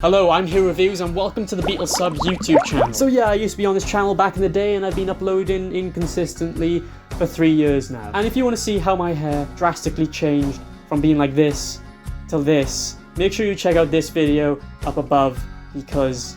Hello, I'm Here Reviews and welcome to the Beatles Sub YouTube channel. So yeah, I used to be on this channel back in the day and I've been uploading inconsistently for 3 years now. And if you want to see how my hair drastically changed from being like this to this, make sure you check out this video up above because,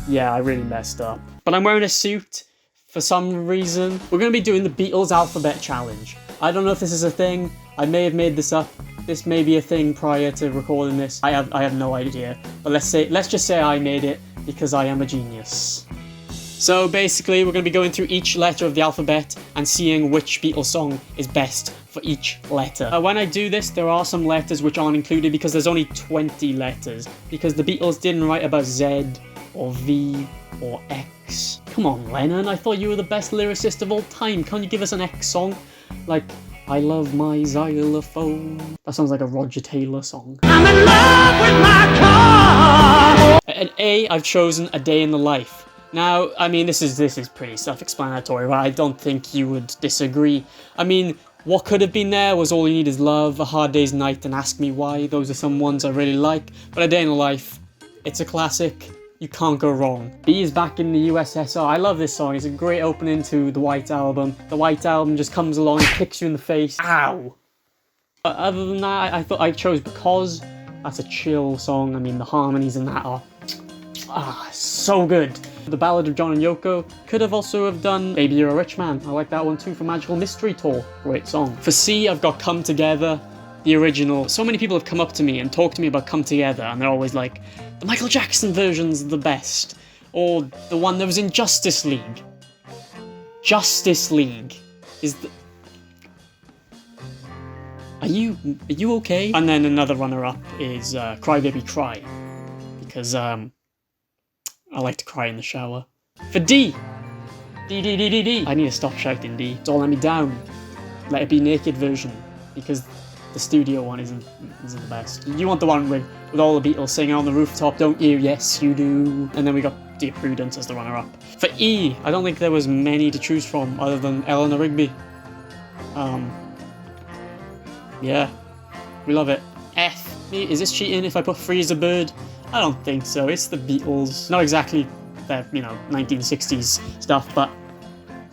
yeah, I really messed up. But I'm wearing a suit for some reason. We're going to be doing the Beatles Alphabet Challenge. I don't know if this is a thing, I may have made this up. This may be a thing prior to recording this. I have no idea. But let's just say I made it because I am a genius. So basically, we're going to be going through each letter of the alphabet and seeing which Beatles song is best for each letter. When I do this, there are some letters which aren't included because there's only 20 letters. Because the Beatles didn't write about Z or V or X. Come on, Lennon, I thought you were the best lyricist of all time. Can't you give us an X song? Like, I love my xylophone. That sounds like a Roger Taylor song. I'm in love with my car! At A, I've chosen A Day in the Life. Now, I mean, this is pretty self-explanatory, but I don't think you would disagree. I mean, what could have been there was All You Need Is Love, A Hard Day's Night, and Ask Me Why. Those are some ones I really like. But A Day in the Life, it's a classic. You can't go wrong. B is Back in the USSR. I love this song. It's a great opening to the White Album. The White Album just comes along and kicks you in the face. Ow! Other than that, I thought I chose Because. That's a chill song. I mean, the harmonies in that are so good. The Ballad of John and Yoko could have also have done Baby You're a Rich Man. I like that one too for Magical Mystery Tour. Great song. For C, I've got Come Together. The original. So many people have come up to me and talked to me about Come Together, and they're always like, the Michael Jackson version's the best, or the one that was in Justice League. Justice League is the... Are you okay? And then another runner-up is Cry Baby Cry, because I like to cry in the shower. For D! D. I need to stop shouting D. Don't Let Me Down. Let It Be Naked version, because the studio one isn't the best. You want the one with all the Beatles singing on the rooftop, don't you? Yes, you do. And then we got Dear Prudence as the runner-up. For E, I don't think there was many to choose from other than Eleanor Rigby. Yeah, we love it. F, is this cheating if I put Free as a Bird? I don't think so. It's the Beatles. Not exactly their, 1960s stuff, but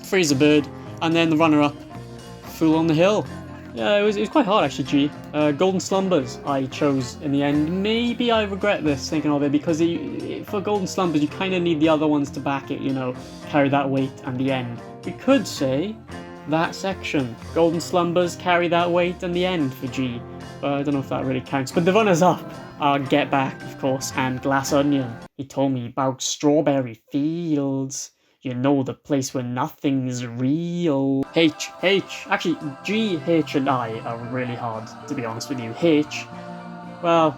Free as a Bird. And then the runner-up, Fool on the Hill. Yeah, it was quite hard actually, G. Golden Slumbers I chose in the end. Maybe I regret this thinking of it because for Golden Slumbers you kind of need the other ones to back it, carry that weight and the end. We could say that section. Golden Slumbers, Carry That Weight and the end for G. But I don't know if that really counts. But the runners up are Get Back, of course, and Glass Onion. He told me about strawberry fields. You know, the place where nothing's real. H. Actually, G, H, and I are really hard, to be honest with you. H, well,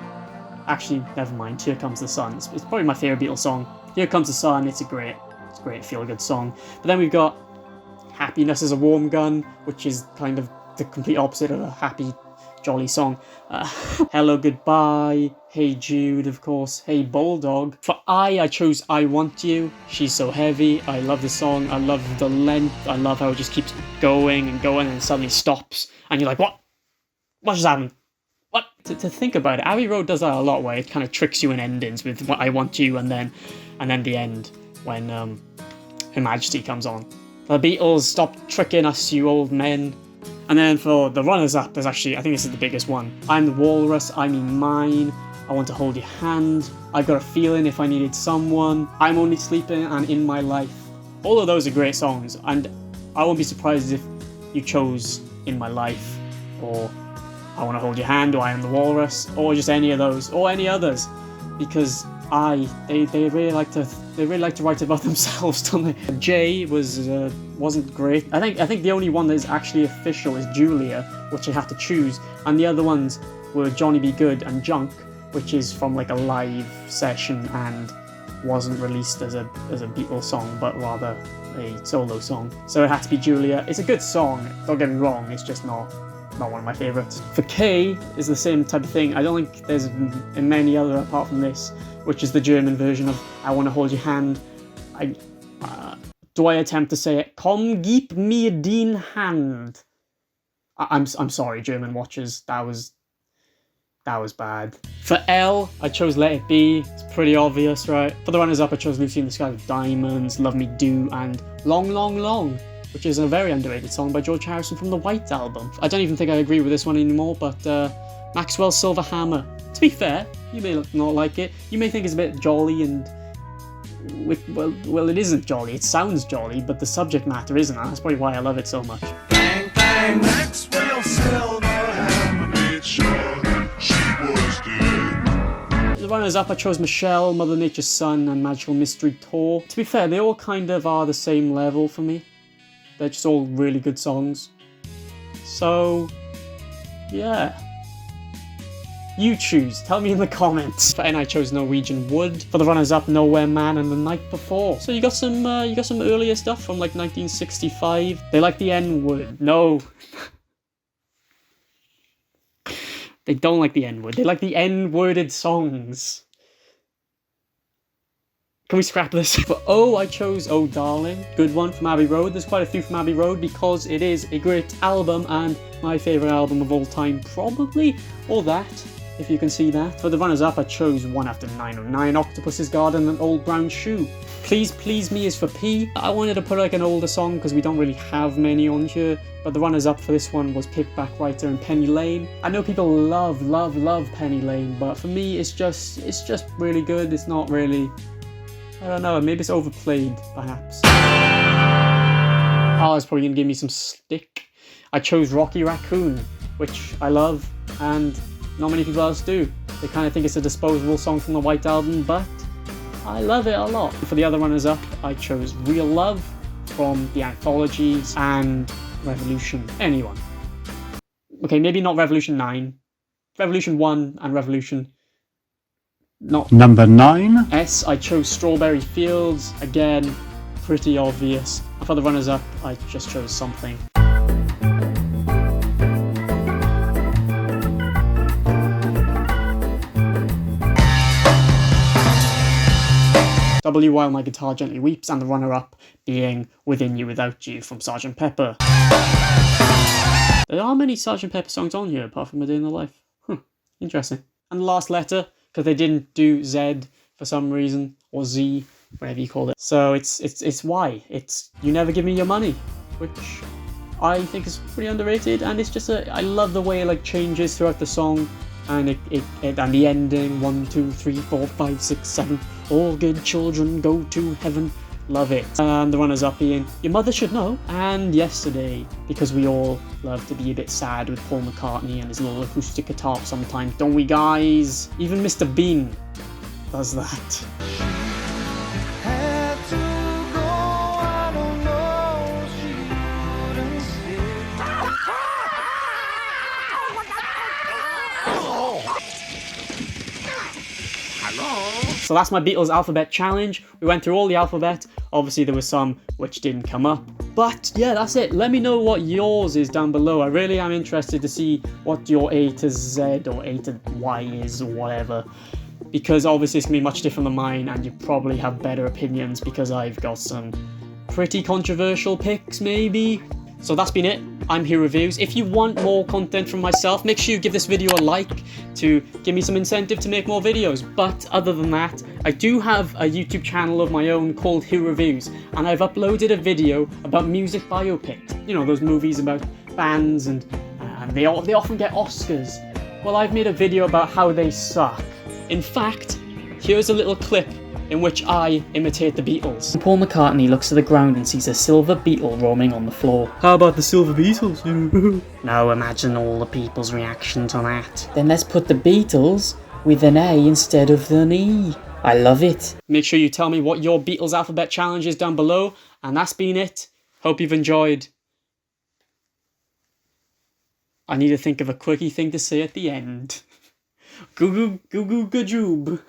actually, never mind. Here Comes the Sun. It's probably my favourite Beatles song. Here Comes the Sun. It's a great feel-good song. But then we've got Happiness is a Warm Gun, which is kind of the complete opposite of a happy, jolly song. Hello Goodbye, Hey Jude, of course, Hey Bulldog. For I chose I Want You. She's so heavy. I love the song. I love the length. I love how it just keeps going and suddenly stops. And you're like, what? What just happened? What? To think about it, Abbey Road does that a lot where it kind of tricks you in endings with what I Want You and then the end when Her Majesty comes on. The Beatles, stop tricking us, you old men. And then for the runners-up, there's actually, I think this is the biggest one. I'm the Walrus, I Mean Mine, I Want to Hold Your Hand, I've Got a Feeling If I Needed Someone, I'm Only Sleeping and In My Life. All of those are great songs, and I won't be surprised if you chose In My Life, or I Want to Hold Your Hand, or I Am the Walrus, or just any of those, or any others, because they really like to write about themselves, don't they? J wasn't great. I think the only one that is actually official is Julia, which I have to choose, and the other ones were Johnny Be Good and Junk, which is from like a live session and wasn't released as a Beatles song, but rather a solo song. So it had to be Julia. It's a good song, don't get me wrong, it's just not one of my favourites. For K is the same type of thing. I don't think there's many other apart from this, which is the German version of I Want to Hold Your Hand. Do I attempt to say it? Komm, gib mir den Hand. I'm sorry, German watchers. That that was bad. For L, I chose Let It Be. It's pretty obvious, right? For the runners-up, I chose Lucy in the Sky with Diamonds, Love Me Do, and Long, Long, Long, which is a very underrated song by George Harrison from the White Album. I don't even think I agree with this one anymore, but Maxwell's Silver Hammer. To be fair, you may not like it. You may think it's a bit jolly and... Well, it isn't jolly. It sounds jolly, but the subject matter isn't. That's probably why I love it so much. Bang, bang, Maxwell's Silver Hammer made sure she was dead. The runners-up, I chose Michelle, Mother Nature's Son, and Magical Mystery Tour. To be fair, they all kind of are the same level for me. They're just all really good songs. So, yeah. You choose. Tell me in the comments. For N, I chose Norwegian Wood. For the runners-up, Nowhere Man and The Night Before. So you got some earlier stuff from like 1965. They like the N-word. No. They don't like the N-word. They like the N-worded songs. Can we scrap this? For O, I chose Oh Darling. Good one from Abbey Road. There's quite a few from Abbey Road because it is a great album and my favourite album of all time, probably. Or that, if you can see that. For the runners-up, I chose One After 909, Octopus's Garden, and Old Brown Shoe. Please Please Me is for P. I wanted to put like an older song because we don't really have many on here, but the runners-up for this one was Pickback Writer and Penny Lane. I know people love Penny Lane, but for me it's just really good. It's not really... I don't know, maybe it's overplayed, perhaps. Oh, it's probably going to give me some stick. I chose Rocky Raccoon, which I love, and not many people else do. They kind of think it's a disposable song from the White Album, but I love it a lot. For the other runners-up, I chose Real Love from the anthologies and Revolution. Anyone. Okay, maybe not Revolution 9. Revolution 1 and Revolution... Not Number 9. S, I chose Strawberry Fields. Again, pretty obvious. And for the runners-up, I just chose Something. W, While My Guitar Gently Weeps, and the runner-up being Within You Without You from Sgt. Pepper. There are many Sgt. Pepper songs on here, apart from A Day in the Life. Interesting. And the last letter, because they didn't do Z for some reason, or Z, whatever you call it. So it's Y. It's You Never Give Me Your Money, which I think is pretty underrated, and it's just I love the way it like changes throughout the song, and it and the ending, 1, 2, 3, 4, 5, 6, 7, all good children go to heaven. Love it. And the runners-up being Your Mother Should Know and Yesterday, because we all love to be a bit sad with Paul McCartney and his little acoustic guitar sometimes, don't we guys? Even Mr. Bean does that. So that's my Beatles alphabet challenge. We went through all the alphabet. Obviously there were some which didn't come up. But yeah, that's it. Let me know what yours is down below. I really am interested to see what your A to Z or A to Y is or whatever. Because obviously it's going to be much different than mine, and you probably have better opinions because I've got some pretty controversial picks maybe. So that's been it. I'm Hero Reviews. If you want more content from myself, make sure you give this video a like to give me some incentive to make more videos. But other than that, I do have a YouTube channel of my own called Hero Reviews, and I've uploaded a video about music biopics. You know, those movies about bands and they often get Oscars. Well, I've made a video about how they suck. In fact, here's a little clip in which I imitate the Beatles. Paul McCartney looks to the ground and sees a silver beetle roaming on the floor. How about the silver Beatles? Now imagine all the people's reaction to that. Then let's put the Beatles with an A instead of an E. I love it. Make sure you tell me what your Beatles alphabet challenge is down below. And that's been it. Hope you've enjoyed. I need to think of a quirky thing to say at the end. Goo goo goo goo gajoob.